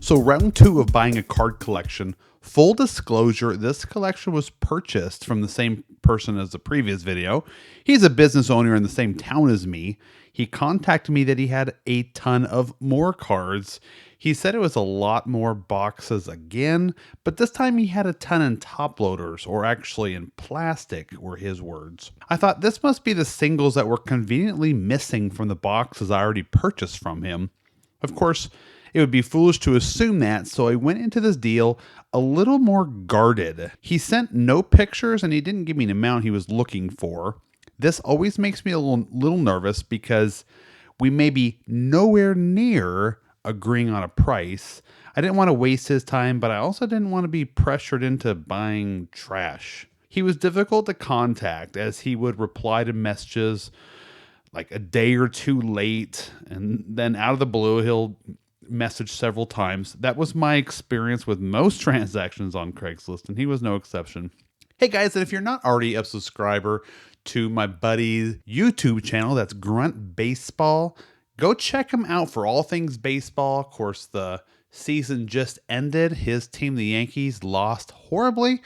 So round two of buying a card collection. Full disclosure, this collection was purchased from the same person as the previous video. He's a business owner in the same town as me. He contacted me that he had a ton of more cards. He said it was a lot more boxes again, but this time he had a ton in top loaders, or actually in plastic, were his words. I thought this must be the singles that were conveniently missing from the boxes I already purchased from him. Of course, it would be foolish to assume that, so I went into this deal a little more guarded. He sent no pictures and he didn't give me an amount he was looking for. This always makes me a little nervous because we may be nowhere near agreeing on a price. I didn't want to waste his time, but I also didn't want to be pressured into buying trash. He was difficult to contact as he would reply to messages like a day or two late, and then out of the blue he'll message several times. That was my experience with most transactions on Craigslist, and he was no exception. Hey guys, and if you're not already a subscriber to my buddy's YouTube channel, that's Grunt Baseball, go check him out for all things baseball. Of course, the season just ended. His team, the Yankees, lost horribly.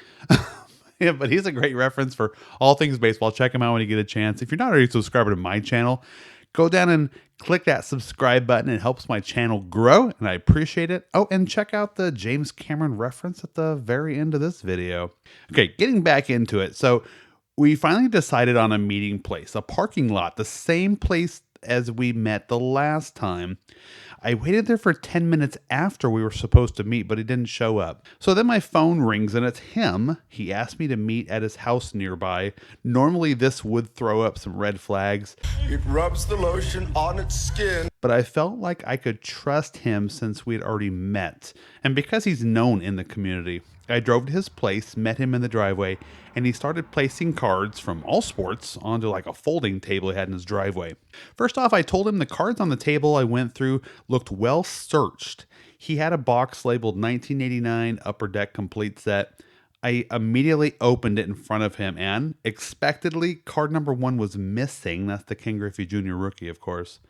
Yeah, but he's a great reference for all things baseball. Check him out when you get a chance. If you're not already a subscriber to my channel, go down and click that subscribe button. It helps my channel grow, and I appreciate it. Oh, and check out the James Cameron reference at the very end of this video. Okay, getting back into it. So we finally decided on a meeting place, a parking lot, the same place as we met the last time. I waited there for 10 minutes after we were supposed to meet, but he didn't show up. So then my phone rings and it's him. He asked me to meet at his house nearby. Normally this would throw up some red flags. It rubs the lotion on its skin. But I felt like I could trust him since we'd already met. And because he's known in the community, I drove to his place, met him in the driveway, and he started placing cards from all sports onto like a folding table he had in his driveway. First off, I told him the cards on the table I went through looked well searched. He had a box labeled 1989 Upper Deck Complete Set. I immediately opened it in front of him, and expectedly, card number 1 was missing. That's the Ken Griffey Jr. rookie, of course.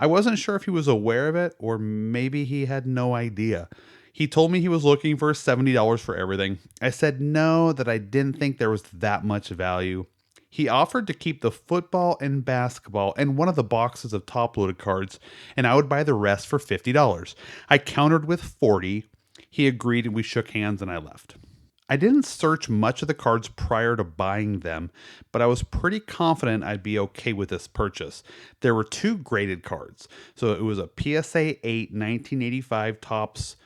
I wasn't sure if he was aware of it, or maybe he had no idea. He told me he was looking for $70 for everything. I said no, that I didn't think there was that much value. He offered to keep the football and basketball and one of the boxes of top-loaded cards, and I would buy the rest for $50. I countered with $40. He agreed and we shook hands and I left. I didn't search much of the cards prior to buying them, but I was pretty confident I'd be okay with this purchase. There were 2 graded cards. So it was a PSA 8 1985 Topps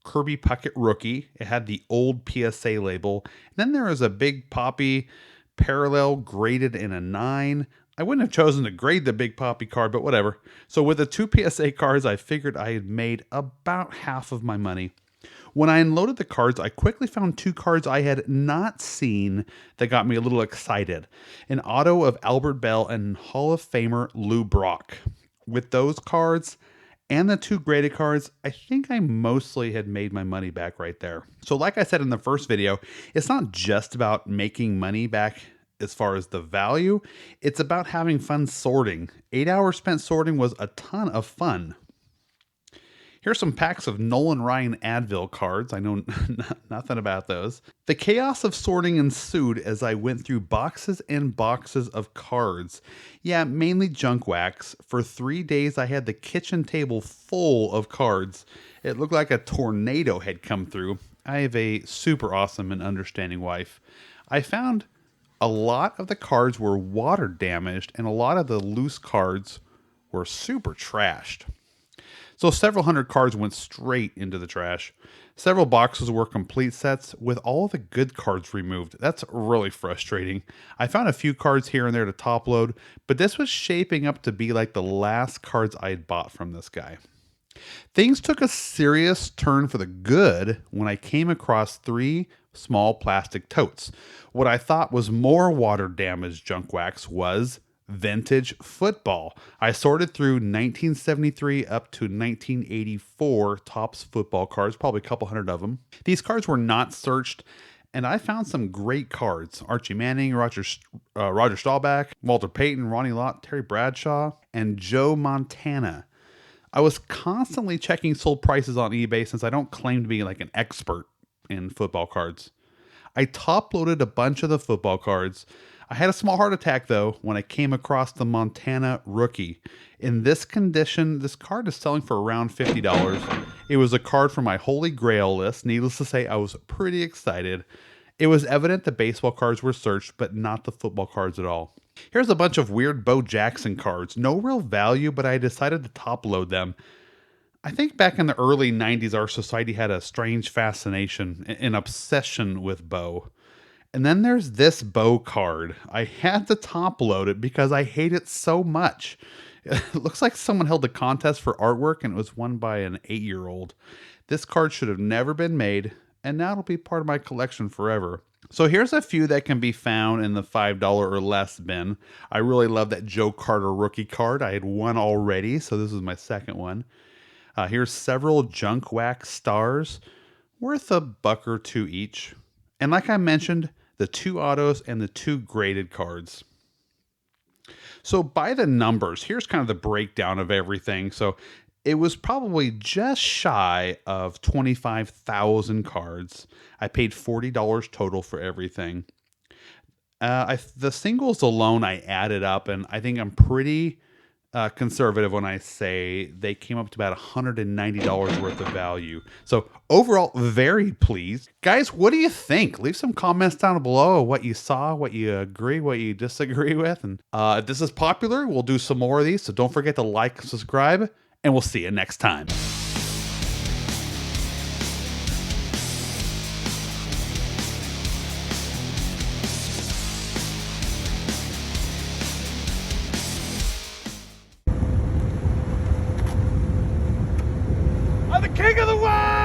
Kirby Puckett rookie. It had the old PSA label. And then there was a Big Papi parallel graded in a 9. I wouldn't have chosen to grade the Big Papi card, but whatever. So with the 2 PSA cards, I figured I had made about half of my money. When I unloaded the cards, I quickly found 2 cards I had not seen that got me a little excited. An auto of Albert Bell and Hall of Famer Lou Brock. With those cards and the 2 graded cards, I think I mostly had made my money back right there. So like I said in the first video, it's not just about making money back as far as the value. It's about having fun sorting. 8 hours spent sorting was a ton of fun. Here's some packs of Nolan Ryan Advil cards. I know nothing about those. The chaos of sorting ensued as I went through boxes and boxes of cards. Yeah, mainly junk wax. For 3 days, I had the kitchen table full of cards. It looked like a tornado had come through. I have a super awesome and understanding wife. I found a lot of the cards were water damaged and a lot of the loose cards were super trashed. So several hundred cards went straight into the trash. Several boxes were complete sets with all the good cards removed. That's really frustrating. I found a few cards here and there to top load, but this was shaping up to be like the last cards I had bought from this guy. Things took a serious turn for the good when I came across 3 small plastic totes. What I thought was more water damaged junk wax was vintage football. I sorted through 1973 up to 1984 Topps football cards, probably a couple hundred of them. These cards were not searched, and I found some great cards. Archie Manning, Roger Staubach, Walter Payton, Ronnie Lott, Terry Bradshaw, and Joe Montana. I was constantly checking sold prices on eBay since I don't claim to be like an expert in football cards. I top loaded a bunch of the football cards. I had a small heart attack though when I came across the Montana rookie. In this condition, this card is selling for around $50. It was a card from my Holy Grail list. Needless to say, I was pretty excited. It was evident the baseball cards were searched, but not the football cards at all. Here's a bunch of weird Bo Jackson cards. No real value, but I decided to top load them. I think back in the early 90s, our society had a strange fascination, an obsession with Bo. And then there's this Bo card. I had to top load it because I hate it so much. It looks like someone held a contest for artwork and it was won by an 8-year-old. This card should have never been made, and now it'll be part of my collection forever. So here's a few that can be found in the $5 or less bin. I really love that Joe Carter rookie card. I had one already, so this is my second one. Here's several junk wax stars, worth $1 or $2 each. And like I mentioned, the 2 autos and the 2 graded cards. So by the numbers, here's kind of the breakdown of everything. So it was probably just shy of 25,000 cards. I paid $40 total for everything. The singles alone I added up, and I think I'm pretty conservative when I say they came up to about $190 worth of value. So overall, very pleased. Guys, what do you think? Leave some comments down below of what you saw, what you agree, what you disagree with. And if this is popular, we'll do some more of these. So don't forget to like and subscribe, and we'll see you next time. I'm the king of the world!